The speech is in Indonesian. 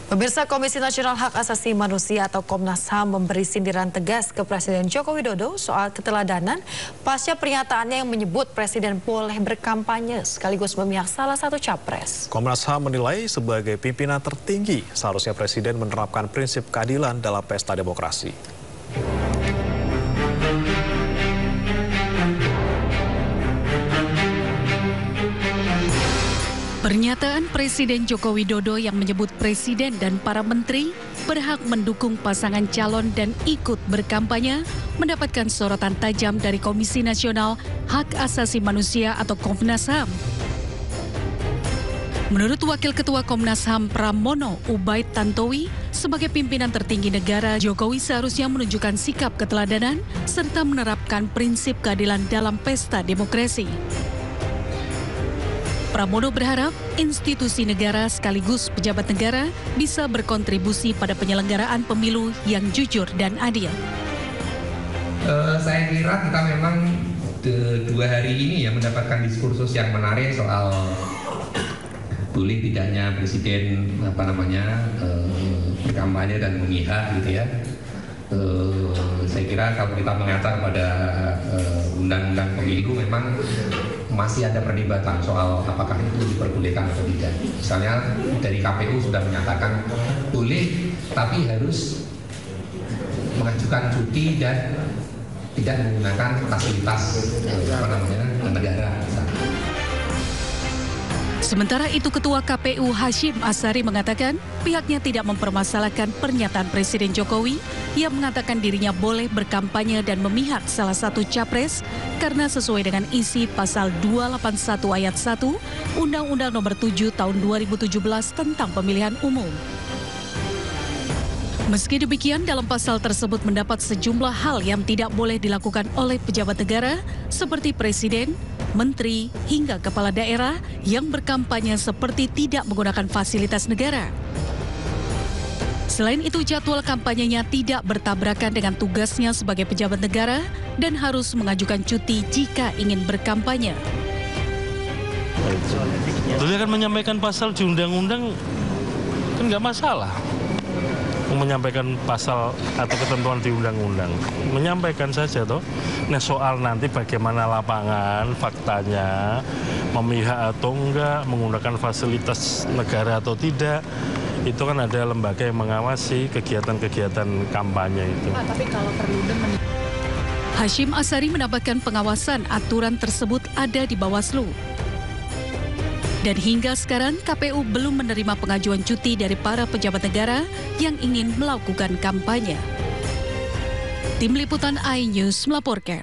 Pemirsa, Komisi Nasional Hak Asasi Manusia atau Komnas HAM memberi sindiran tegas ke Presiden Joko Widodo soal keteladanan pasca pernyataannya yang menyebut Presiden boleh berkampanye sekaligus memihak salah satu capres. Komnas HAM menilai sebagai pimpinan tertinggi seharusnya Presiden menerapkan prinsip keadilan dalam pesta demokrasi. Pernyataan Presiden Joko Widodo yang menyebut Presiden dan para menteri berhak mendukung pasangan calon dan ikut berkampanye mendapatkan sorotan tajam dari Komisi Nasional Hak Asasi Manusia atau Komnas HAM. Menurut Wakil Ketua Komnas HAM Pramono Ubaid Tantowi, sebagai pimpinan tertinggi negara, Jokowi seharusnya menunjukkan sikap keteladanan serta menerapkan prinsip keadilan dalam pesta demokrasi. Pramono berharap institusi negara sekaligus pejabat negara bisa berkontribusi pada penyelenggaraan pemilu yang jujur dan adil. Saya kira kita memang 2 hari ini ya mendapatkan diskursus yang menarik soal boleh tidaknya Presiden berkampanye dan memihak gitu ya. Saya kira kalau kita mengacu pada undang-undang pemilu memang masih ada perdebatan soal apakah itu diperbolehkan atau tidak. Misalnya dari KPU sudah menyatakan boleh, tapi harus mengajukan cuti dan tidak menggunakan fasilitas negara. Sementara itu, Ketua KPU Hashim Asyari mengatakan pihaknya tidak mempermasalahkan pernyataan Presiden Jokowi yang mengatakan dirinya boleh berkampanye dan memihak salah satu capres karena sesuai dengan isi pasal 281 ayat 1 Undang-Undang Nomor 7 Tahun 2017 tentang Pemilihan Umum. Meski demikian, dalam pasal tersebut mendapat sejumlah hal yang tidak boleh dilakukan oleh pejabat negara seperti Presiden, menteri, hingga kepala daerah yang berkampanye seperti tidak menggunakan fasilitas negara. Selain itu, jadwal kampanyenya tidak bertabrakan dengan tugasnya sebagai pejabat negara dan harus mengajukan cuti jika ingin berkampanye. Beliau kan menyampaikan pasal di undang-undang kan nggak masalah. Menyampaikan pasal atau ketentuan di undang-undang, menyampaikan saja toh. Nah, soal nanti bagaimana lapangan faktanya, memihak atau enggak, menggunakan fasilitas negara atau tidak, itu kan ada lembaga yang mengawasi kegiatan-kegiatan kampanye itu. Tapi kalau perlu Hashim Asyari menambahkan pengawasan aturan tersebut ada di Bawaslu. Dan hingga sekarang KPU belum menerima pengajuan cuti dari para pejabat negara yang ingin melakukan kampanye. Tim Liputan iNews melaporkan.